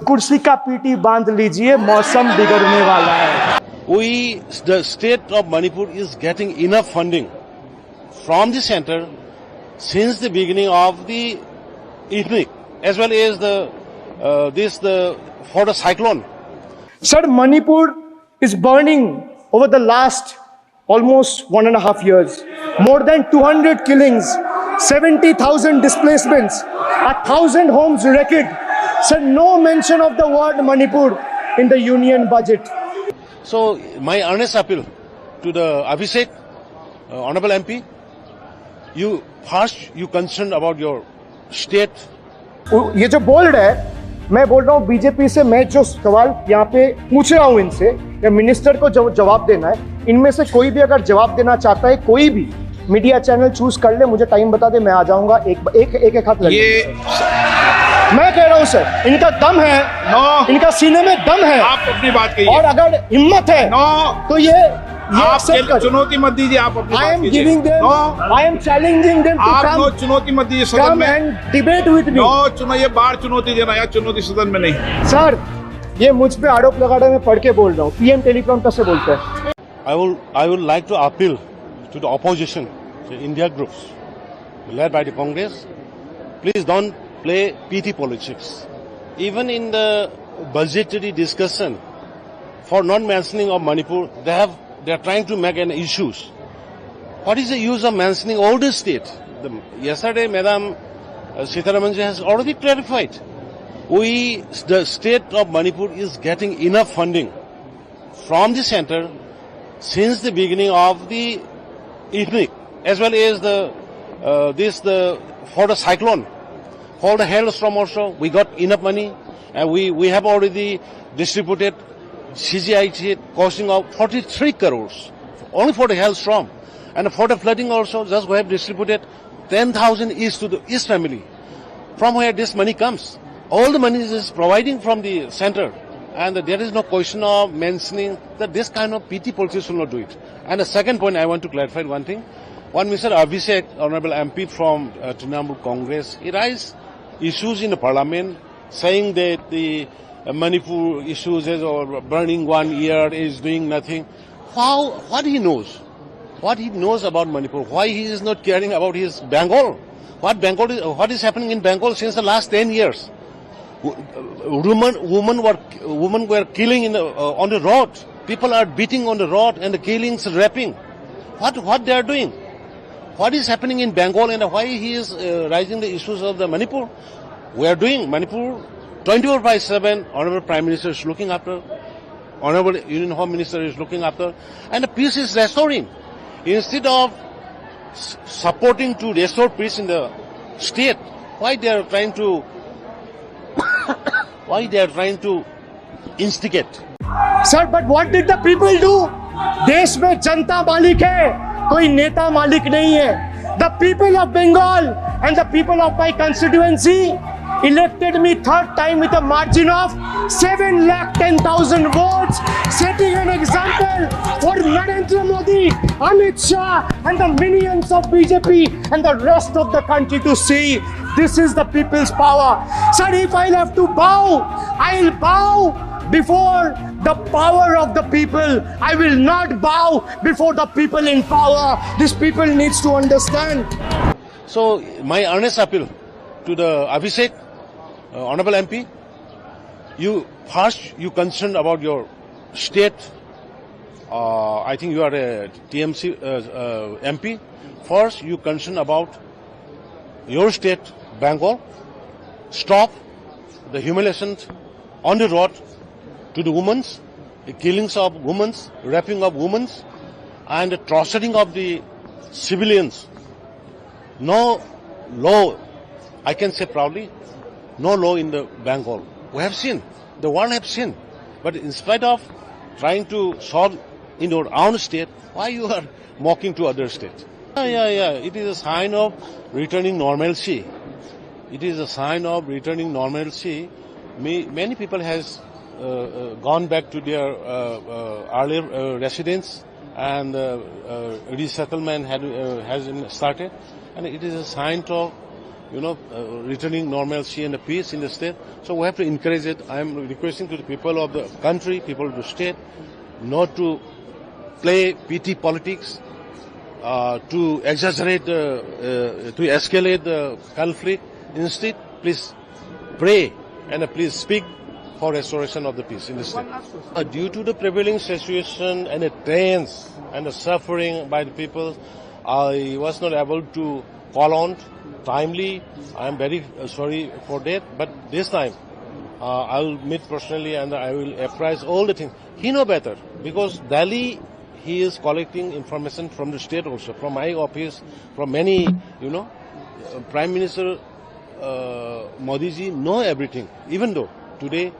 कुर्सी का पीटी बांध लीजिए, मौसम बिगड़ने वाला है। The state of Manipur is getting enough funding from the center since the beginning of the evening, as well as for the cyclone. Sir, Manipur is burning over the last almost 1.5 years. More than 200 killings, 70,000 displacements, 1,000 homes wrecked. Sir, no mention of the word Manipur in the union budget. So, my earnest appeal to the Abhishek, Honorable MP, you concerned about your state. ये जो bold है, मैं बोल रहा हूँ BJP से, मैं जो सवाल यहाँ पे पूछ रहा हूँ इनसे, या मिनिस्टर को जवाब देना है, इनमें से कोई भी अगर जवाब देना चाहता है, कोई भी मीडिया चैनल चूज कर ले, मुझे टाइम बता दे, मैं आ जाऊंगा। एक हाथ लगे। मैं कह रहा हूँ सर, इनका दम है, इनका सीने में दम है, आप अपनी बात कहिए, और अगर हिम्मत है तो ये आप चुनौती मत दीजिए, आप अपनी बात कीजिए। I am challenging them to आप चुनौती मत दीजिए सदन में, and debate with me. ये बार चुनौती देना, या चुनौती सदन में नहीं। सर, ये मुझ पे आरोप लगाने में पढ़ के बोल रहा हूँ, पीएम टेलीप्रॉम्प्टर से बोलते हैं। I would like to appeal to the opposition, the India groups, led by the Congress. Please don't play PT politics. Even in the budgetary discussion, for not mentioning of Manipur, they are trying to make an issues. What is the use of mentioning all the state? Yesterday, Madam Sitaraman has already clarified. The state of Manipur is getting enough funding from the center since the beginning of the evening, as well as for the cyclone, for the hailstorm also, we got enough money, and we have already distributed CGI costing of 43 crores only for the hailstorm, and for the flooding also, just we have distributed 10,000 each to the East family. From where this money comes, all the money is providing from the center, and there is no question of mentioning that this kind of PT politics will not do it. And the second point, I want to clarify one thing. One Mr. Abhishek, Honorable MP from Trinamool Congress, he raised issues in the parliament saying that the Manipur issues or burning 1 year is doing nothing. What he knows? What he knows about Manipur? Why he is not caring about his Bengal? What is happening in Bengal since the last 10 years? Women were killing on the road. People are beating on the road, and the killings, raping. What they are doing? What is happening in Bengal, and why he is raising the issues of the Manipur? We are doing Manipur 24/7. Honorable Prime Minister is looking after. Honorable Union Home Minister is looking after, and the peace is restoring. Instead of supporting to restore peace in the state, why they are trying to instigate? Sir, but what did the people do? देश में जनता मालिक है, कोई नेता मालिक नहीं है. The people of Bengal and the people of my constituency elected me third time with a margin of 7,10,000 votes, setting an example for Narendra Modi, Amit Shah, and the minions of BJP and the rest of the country to see this is the people's power. Sir, if I'll have to bow, I'll bow before the power of the people. I will not bow before the people in power. This people needs to understand. So my earnest appeal to the Abhishek, Honorable MP, you concerned about your state. I think you are a TMC MP. First, you concerned about your state, Bengal. Stop the humiliations on the road to the women, the killings of women, raping of women, and the torturing of the civilians. No law, I can say proudly, no law in the Bengal. We have seen, the world have seen. But in spite of trying to solve in your own state, why you are mocking to other states? Yeah. It is a sign of returning normalcy. It is a sign of returning normalcy. Many people has gone back to their earlier residence, and resettlement has started, and it is a sign of returning normalcy and peace in the state. So we have to encourage it. I am requesting to the people of the country, people of the state, not to play petty politics, to exaggerate, to escalate the conflict. Instead, please pray and please speak for restoration of the peace in the state. Due to the prevailing situation and the pains and the suffering by the people, I was not able to call on timely. I am very sorry for that. But this time, I will meet personally and I will apprise all the things. He know better because Delhi, he is collecting information from the state also, from my office, from many, Prime Minister Modi ji know everything. Even though today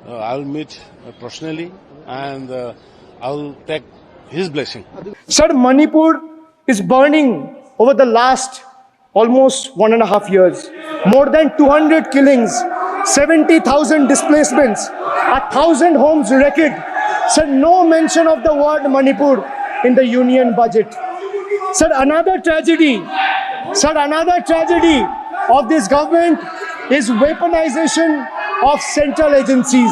I will meet personally and I will take his blessing. Sir, Manipur is burning over the last almost 1.5 years. More than 200 killings, 70,000 displacements, 1,000 homes wrecked. Sir, no mention of the word Manipur in the union budget. Sir, another tragedy of this government is weaponization of central agencies.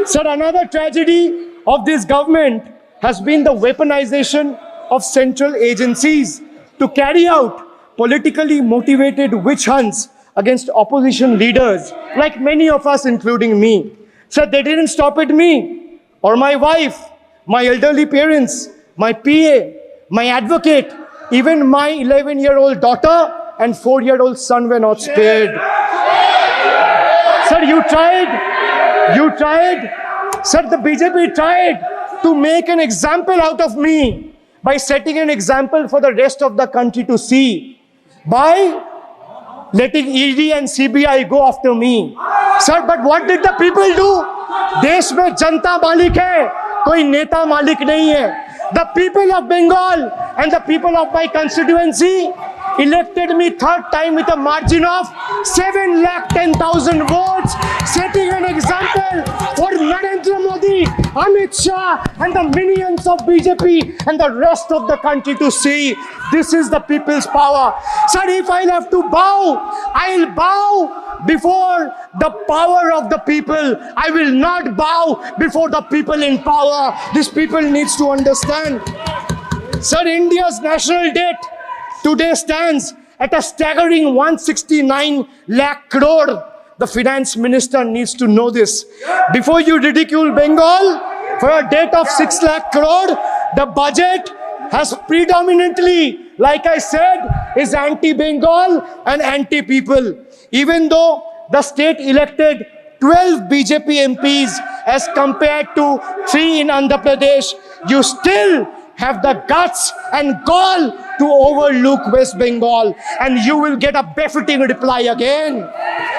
Sir, another tragedy of this government has been the weaponization of central agencies to carry out politically motivated witch hunts against opposition leaders, like many of us, including me. Sir, they didn't stop at me or my wife, my elderly parents, my PA, my advocate, even my 11-year-old daughter and 4-year-old son were not spared. Sir, you tried. Sir, the BJP tried to make an example out of me by setting an example for the rest of the country to see, by letting ED and CBI go after me. Sir, but what did the people do? देश में जनता मालिक है, कोई नेता मालिक नहीं है. The people of Bengal and the people of my constituency elected me third time with a margin of 710,000 votes, setting an example for Narendra Modi, Amit Shah and the minions of BJP and the rest of the country to see. This is the people's power. Sir, if I have to bow, I'll bow before the power of the people. I will not bow before the people in power. These people needs to understand. Sir, India's national debt today stands at a staggering 169 lakh crore. The finance minister needs to know this. Before you ridicule Bengal for a debt of 6 lakh crore, the budget has predominantly, like I said, is anti-Bengal and anti-people. Even though the state elected 12 BJP MPs as compared to 3 in Andhra Pradesh, you still have the guts and gall to overlook West Bengal, and you will get a befitting reply again.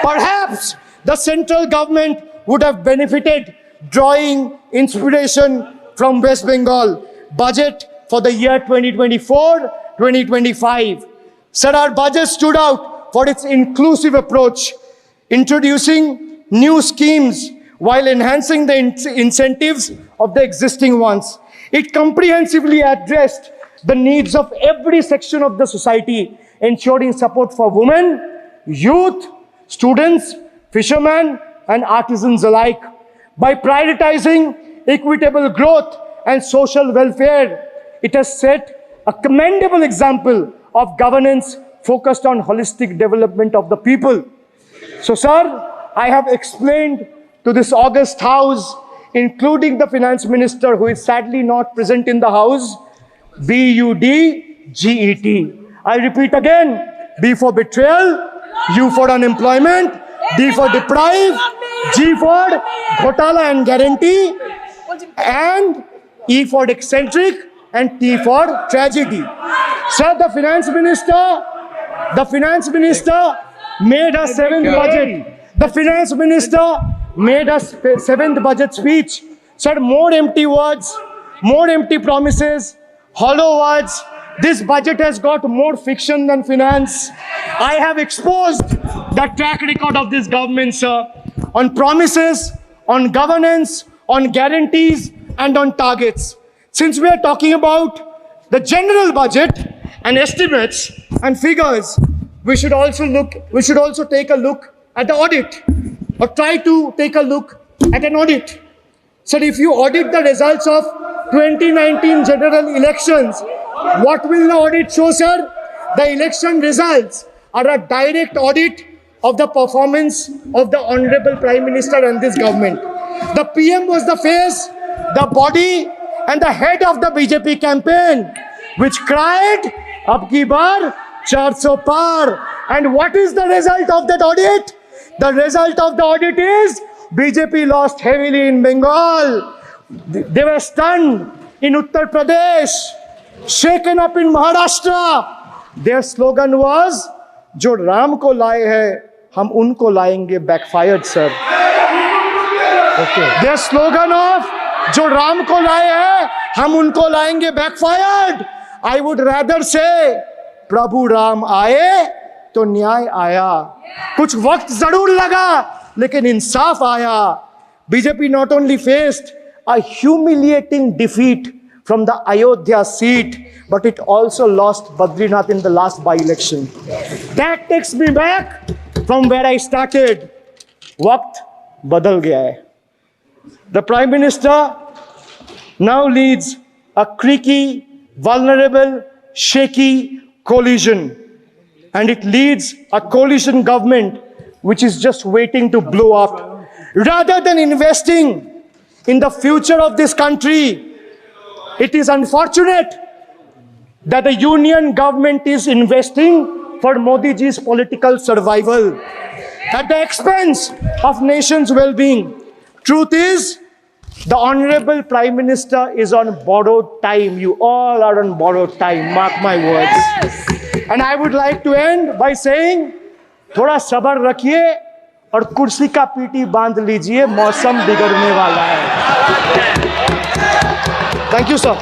Perhaps the central government would have benefited drawing inspiration from West Bengal budget for the year 2024-2025. Sir, our budget stood out for its inclusive approach, introducing new schemes while enhancing the incentives of the existing ones. It comprehensively addressed the needs of every section of the society, ensuring support for women, youth, students, fishermen, and artisans alike. By prioritizing equitable growth and social welfare, it has set a commendable example of governance focused on holistic development of the people. So, sir, I have explained to this august house, including the finance minister who is sadly not present in the house, BUDGET. I repeat again, B for betrayal, U for unemployment, D for deprive, G for ghotala and guarantee, and E for eccentric, and T for tragedy. Sir, the finance minister made a seventh budget. The finance minister made a seventh budget speech. Sir, more empty words, more empty promises, hollow words. This budget has got more fiction than finance. I have exposed the track record of this government, sir, on promises, on governance, on guarantees, and on targets. Since we are talking about the general budget and estimates and figures, we should also take a look at the audit, or try to take a look at an audit. So if you audit the results of 2019 general elections, what will the audit show, sir? The election results are a direct audit of the performance of the Honorable Prime Minister and this government. The PM was the face, the body and the head of the BJP campaign, which cried, "Ab ki baar 400 par." And what is the result of that audit? The result of the audit is BJP lost heavily in Bengal. They were stunned in Uttar Pradesh, shaken up in Maharashtra. Their slogan was, "Jo Ram ko laaye hai, hum unko laayenge," backfired, sir. Okay. Their slogan of "Jo Ram ko laaye hai, hum unko laayenge," backfired. I would rather say, "Prabhu Ram aaye to न्याय आया." कुछ वक्त जरूर लगा, लेकिन इंसाफ आया. BJP not only faced a humiliating defeat from the Ayodhya seat, but it also lost Badrinath in the last by-election. That takes me back from where I started. वक्त बदल गया है. The Prime Minister now leads a creaky, vulnerable, shaky coalition. And it leads a coalition government which is just waiting to blow up. Rather than investing in the future of this country, it is unfortunate that the union government is investing for Modi ji's political survival at the expense of nation's well-being. Truth is, the Honorable Prime Minister is on borrowed time. You all are on borrowed time, mark my words. And I would like to end by saying, थोड़ा सब्र रखिए और कुर्सी का PT बांध लीजिए, मौसम बिगड़ने वाला है. Thank you, sir.